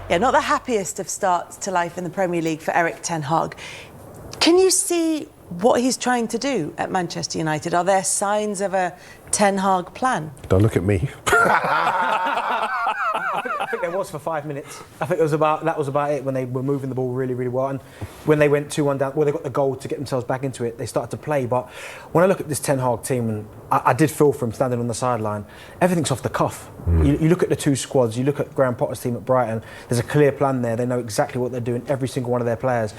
Yeah, not the happiest of starts to life in the Premier League for Erik ten Hag. Can you see what he's trying to do at Manchester United? Are there signs of a Ten Hag plan? Don't look at me. I think there was for 5 minutes. I think that was about it when they were moving the ball really, really well. And when they went 2-1 down, well, they got the goal to get themselves back into it. They started to play. But when I look at this Ten Hag team, and I did feel for him standing on the sideline, everything's off the cuff. You look at the two squads, you look at Graham Potter's team at Brighton, there's a clear plan there. They know exactly what they're doing, every single one of their players.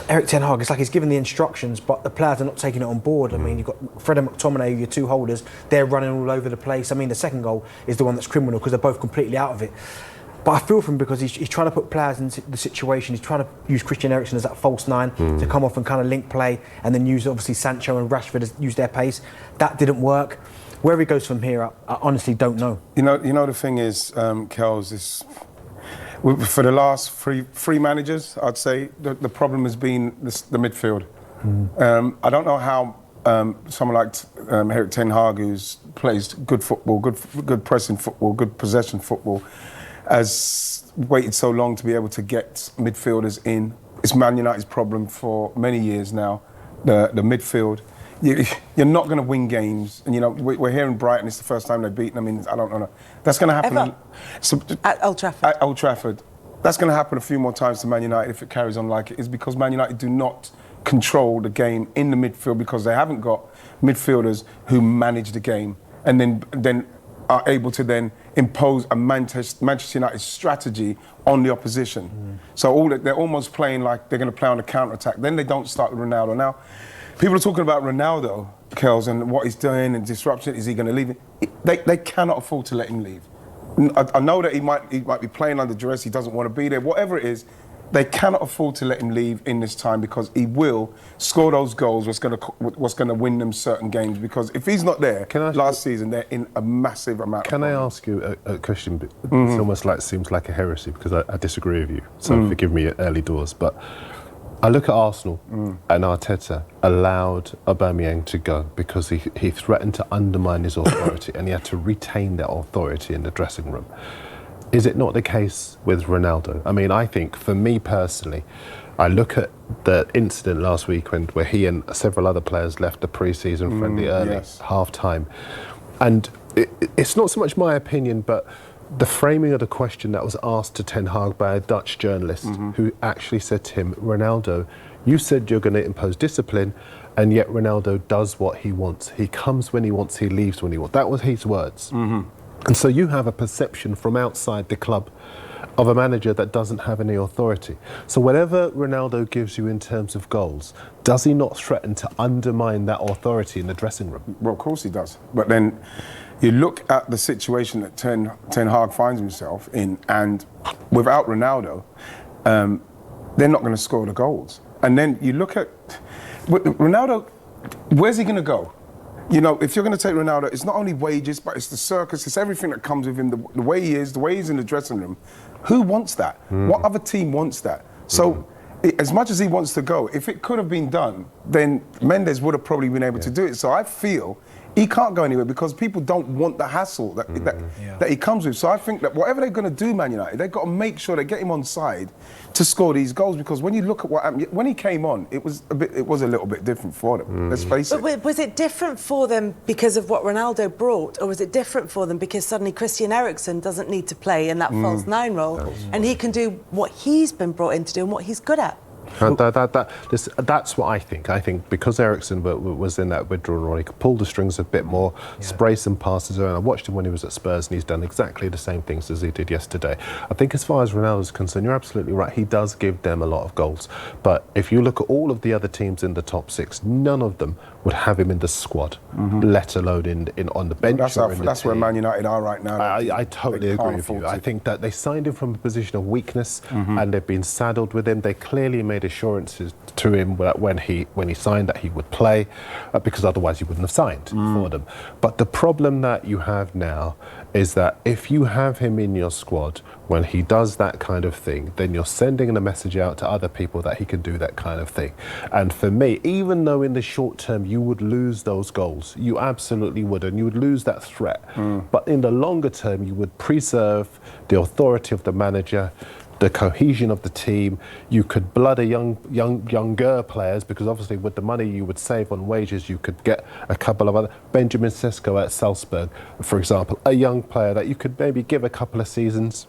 Erik ten Hag, it's like he's given the instructions, but the players are not taking it on board. I mean, you've got Fred and McTominay, your two holders, they're running all over the place. I mean, the second goal is the one that's criminal because they're both completely out of it. But I feel for him because he's trying to put players in the situation. He's trying to use Christian Eriksen as that false nine to come off and kind of link play, and then use obviously Sancho and Rashford as use their pace. That didn't work. Where he goes from here, I honestly don't know. You know the thing is, Kels, is for the last three managers, I'd say the problem has been the midfield. I don't know how someone like Erik ten Hag, who plays good football, good pressing football, good possession football, has waited so long to be able to get midfielders in. It's Man United's problem for many years now, the midfield. You're not going to win games, and we're here in Brighton. It's the first time they've beaten. I mean, I don't know. That's going to happen at Old Trafford. At Old Trafford, that's going to happen a few more times to Man United if it carries on like it is, because Man United do not control the game in the midfield because they haven't got midfielders who manage the game and then are able to then impose a Manchester United strategy on the opposition. So they're almost playing like they're going to play on the counter-attack. Then they don't start with Ronaldo. Now, people are talking about Ronaldo, Kels, and what he's doing and disruption. Is he going to leave? They cannot afford to let him leave. I know that he might be playing under duress. He doesn't want to be there. Whatever it is, they cannot afford to let him leave in this time because he will score those goals. What's going to win them certain games? Because if he's not there, last season they're in a massive amount. Can I ask you a question? It's almost like seems like a heresy because I disagree with you. So forgive me at early doors, but I look at Arsenal and Arteta allowed Aubameyang to go because he threatened to undermine his authority and he had to retain that authority in the dressing room. Is it not the case with Ronaldo? I mean, I think for me personally, I look at the incident last week where he and several other players left the pre-season friendly early, half-time. And it's not so much my opinion, but the framing of the question that was asked to Ten Hag by a Dutch journalist who actually said to him, Ronaldo, you said you're going to impose discipline, and yet Ronaldo does what he wants. He comes when he wants, he leaves when he wants. That was his words. And so you have a perception from outside the club of a manager that doesn't have any authority. So whatever Ronaldo gives you in terms of goals, does he not threaten to undermine that authority in the dressing room? Well, of course he does. But then you look at the situation that Ten Hag finds himself in, and without Ronaldo, they're not going to score the goals. And then you look at Ronaldo, where's he going to go? If you're going to take Ronaldo, it's not only wages, but it's the circus, it's everything that comes with him, the way he is, the way he's in the dressing room. Who wants that? What other team wants that? So, as much as he wants to go, if it could have been done, then Mendes would have probably been able to do it. So I feel he can't go anywhere because people don't want the hassle that he comes with. So I think that whatever they're going to do, Man United, they've got to make sure they get him on side to score these goals, because when you look at what happened, when he came on, it was a little bit different for them. Let's face it. But was it different for them because of what Ronaldo brought, or was it different for them because suddenly Christian Eriksen doesn't need to play in that false nine role and he can do what he's been brought in to do and what he's good at? That's what I think. I think because Eriksen was in that withdrawal role, he could pull the strings a bit more, spray some passes around. I watched him when he was at Spurs and he's done exactly the same things as he did yesterday. I think as far as Ronaldo's concerned, you're absolutely right. He does give them a lot of goals. But if you look at all of the other teams in the top six, none of them would have him in the squad, let alone in on the bench. That's where Man United are right now. I totally agree with you. I think that they signed him from a position of weakness and they've been saddled with him. They clearly made assurances to him that when he signed that he would play, because otherwise he wouldn't have signed for them. But the problem that you have now is that if you have him in your squad when he does that kind of thing, then you're sending a message out to other people that he can do that kind of thing. And for me, even though in the short term you would lose those goals, you absolutely would, and you would lose that threat. But in the longer term, you would preserve the authority of the manager, the cohesion of the team. You could blood a younger players, because obviously with the money you would save on wages, you could get a couple of other. Benjamin Sesko at Salzburg, for example, a young player that you could maybe give a couple of seasons.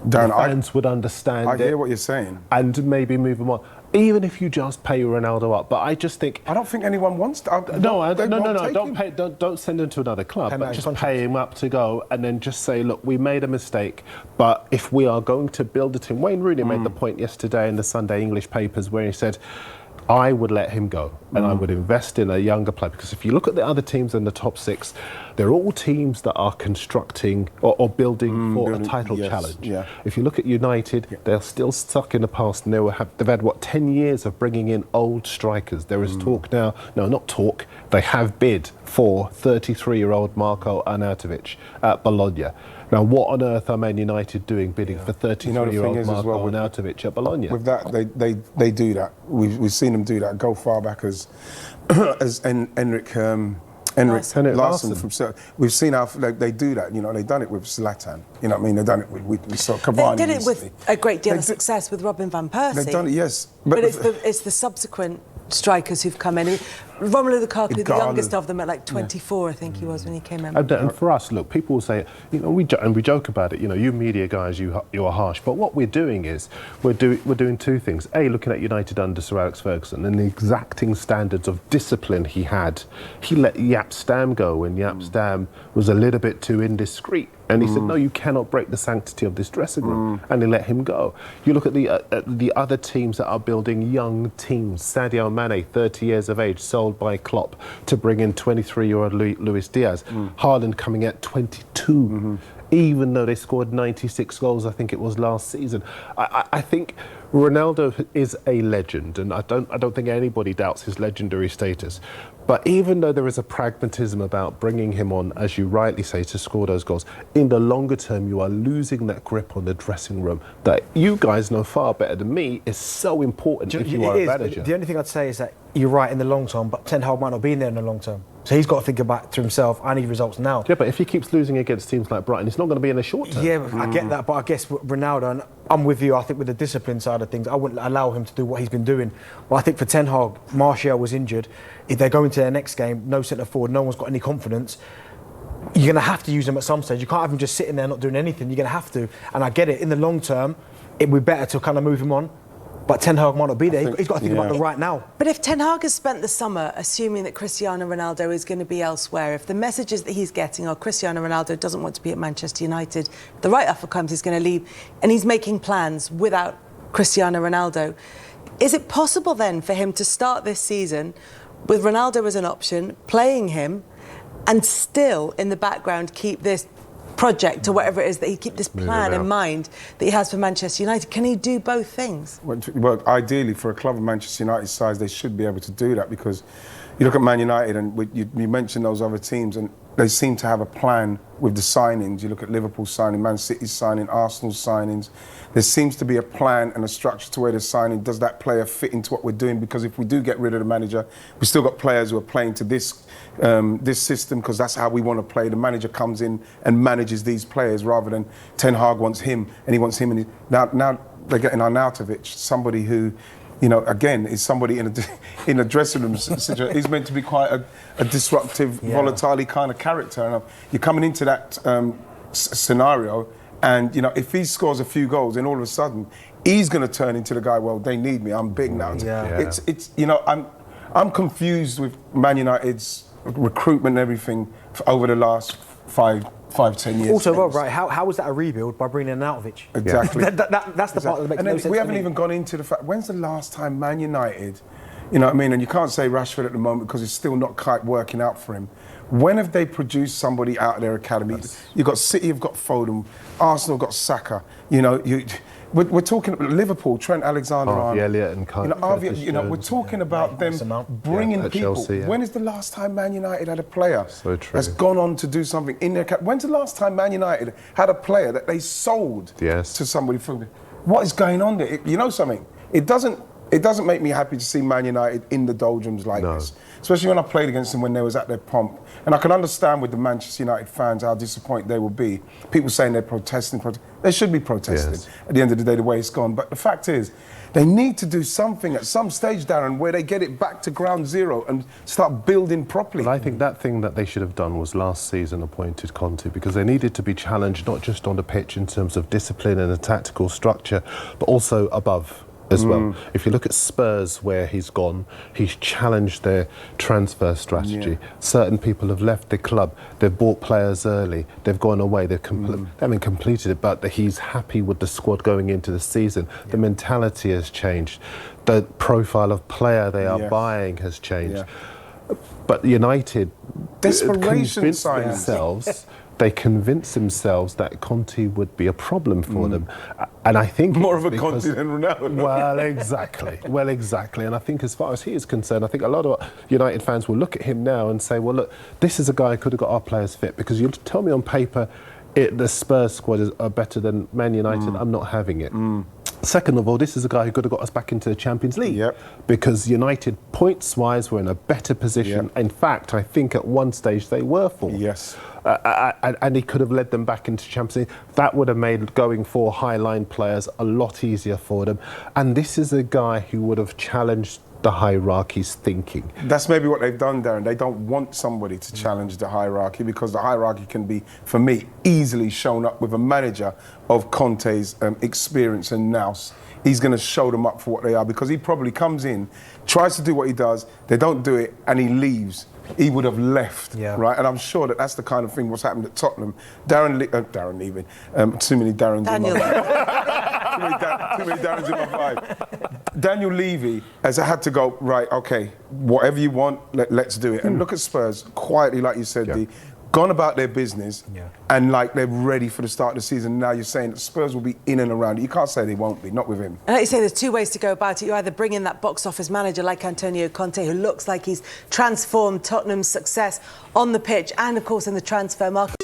Darren, the fans would understand I it. hear what you're saying. And maybe move them on. Even if you just pay Ronaldo up, but I just think I don't think anyone wants to. no, they won't take don't him. pay, don't send him to another club, Pay but him just contract. pay him up to go, and then just say, look, we made a mistake, but if we are going to build a team, Wayne Rooney made the point yesterday in the Sunday English papers where he said, I would let him go and I would invest in a younger player, because if you look at the other teams in the top 6, they're all teams that are constructing or building for a title yes, challenge. yeah. If you look at United, they're still stuck in the past, and they've had what, 10 years of bringing in old strikers. There is talk now, no, not talk, they have bid for 33-year-old Marko Arnautovic at Bologna. Now, what on earth are Man United doing bidding for 33-year-old Marko Arnautovic at Bologna? With that, they do that. We've seen them do that. Go far back as Henrik Larsson from Serbia. We've seen how they do that. You know, they've done it with Zlatan. You know what I mean? They've done it we saw Cavani. They did it recently. with a great deal of success with Robin van Persie. They've done it, yes. But it's the subsequent strikers who've come in. Romelu Lukaku, the youngest of them, at like 24, I think he was when he came in. And for us, look, people will say, you know, we joke about it. You know, you media guys, you are harsh. But what we're doing is we're doing two things. A, looking at United under Sir Alex Ferguson and the exacting standards of discipline he had. He let Jaap Stam go when Jaap Stam was a little bit too indiscreet. And he said, no, you cannot break the sanctity of this dressing room. And they let him go. You look at the other teams that are building young teams. Sadio Mane, 30 years of age, sold by Klopp to bring in 23-year-old Luis Diaz. Haaland coming at 22. Even though they scored 96 goals, I think it was last season. I think Ronaldo is a legend, and I don't think anybody doubts his legendary status. But even though there is a pragmatism about bringing him on, as you rightly say, to score those goals, in the longer term, you are losing that grip on the dressing room that you guys know far better than me is so important if you are a manager. The only thing I'd say is that you're right in the long term, but Ten Hag might not be in there in the long term. So he's got to think about to himself, I need results now. Yeah, but if he keeps losing against teams like Brighton, it's not going to be in the short term. Yeah, I get that, but I guess Ronaldo, and I'm with you, I think with the discipline side of things, I wouldn't allow him to do what he's been doing. But I think for Ten Hag, Martial was injured. If they go into their next game, no centre forward, no one's got any confidence, you're going to have to use him at some stage. You can't have him just sitting there not doing anything. You're going to have to. And I get it, in the long term, it would be better to kind of move him on. But Ten Hag might not be there. He's got to think about the right now. But if Ten Hag has spent the summer assuming that Cristiano Ronaldo is going to be elsewhere, if the messages that he's getting are Cristiano Ronaldo doesn't want to be at Manchester United, the right offer comes, he's going to leave, and he's making plans without Cristiano Ronaldo, is it possible then for him to start this season with Ronaldo as an option, playing him, and still in the background keep this project or whatever it is that he keep this plan in mind that he has for Manchester United? Can he do both things? Well, ideally for a club of Manchester United's size, they should be able to do that, because you look at Man United and you mentioned those other teams and they seem to have a plan with the signings. You look at Liverpool's signing, Man City's signing, Arsenal's signings. There seems to be a plan and a structure to where they're signing. Does that player fit into what we're doing? Because if we do get rid of the manager, we've still got players who are playing to this system because that's how we want to play. The manager comes in and manages these players rather than Ten Hag wants him and he wants him. And now they're getting Arnautovic, somebody who, you know, again, is somebody in a dressing room situation. He's meant to be quite a disruptive, volatile kind of character. And you're coming into that scenario, and you know, if he scores a few goals, then all of a sudden he's going to turn into the guy. Well, they need me. I'm big now. It's you know, I'm confused with Man United's recruitment and everything over the last 5-10 years. Also, well, right, how was that a rebuild by bringing in Arnautovic? Exactly. That's the part that makes no sense. We haven't even gone into the fact, when's the last time Man United, you know what I mean, and you can't say Rashford at the moment because it's still not quite working out for him. When have they produced somebody out of their academy? You've got City, you've got Foden, Arsenal got Saka, you know, we're talking about Liverpool, Trent Alexander-Arnold. Elliott and we're talking about them bringing people. Chelsea, When is the last time Man United had a player that's true. gone on to do something in their academy? When's the last time Man United had a player that they sold to somebody? What is going on there? You know something? It doesn't it doesn't make me happy to see Man United in the doldrums like this. Especially when I played against them when they was at their pomp. And I can understand with the Manchester United fans how disappointed they will be. People saying they're protesting. They should be protesting at the end of the day, the way it's gone. But the fact is, they need to do something at some stage, Darren, where they get it back to ground zero and start building properly. But I think that thing that they should have done was last season appointed Conte, because they needed to be challenged not just on the pitch in terms of discipline and a tactical structure, but also above as well. If you look at Spurs, where he's gone, he's challenged their transfer strategy. Certain people have left the club, they've bought players early, they've gone away, they haven't completed it, but he's happy with the squad going into the season. The mentality has changed, the profile of player they are buying has changed. But United Desperation they convinced themselves that Conte would be a problem for them. And I think more of a Conte than Ronaldo. Well, exactly. Well, exactly. And I think as far as he is concerned, I think a lot of United fans will look at him now and say, well, look, this is a guy who could have got our players fit, because you tell me on paper the Spurs squad are better than Man United, I'm not having it. Second of all, this is a guy who could have got us back into the Champions League, because United, points-wise, were in a better position. In fact, I think at one stage they were fourth. And he could have led them back into Champions League. That would have made going for high-line players a lot easier for them. And this is a guy who would have challenged the hierarchy's thinking. That's maybe what they've done, Darren. They don't want somebody to challenge the hierarchy, because the hierarchy can be, for me, easily shown up with a manager of Conte's experience and nous. He's going to show them up for what they are, because he probably comes in, tries to do what he does, they don't do it, and he leaves. He would have left, right? And I'm sure that that's the kind of thing what's happened at Tottenham. Darren leaving. Too many Darrens Daniel. in my life. Too many Darrens in my life. Daniel Levy has had to go, right, okay, whatever you want, let's do it. And look at Spurs, quietly, like you said, Dee, gone about their business, and like they're ready for the start of the season. Now you're saying that Spurs will be in and around it. You can't say they won't be, not with him. And like you say, there's two ways to go about it. You either bring in that box office manager like Antonio Conte, who looks like he's transformed Tottenham's success on the pitch and, of course, in the transfer market.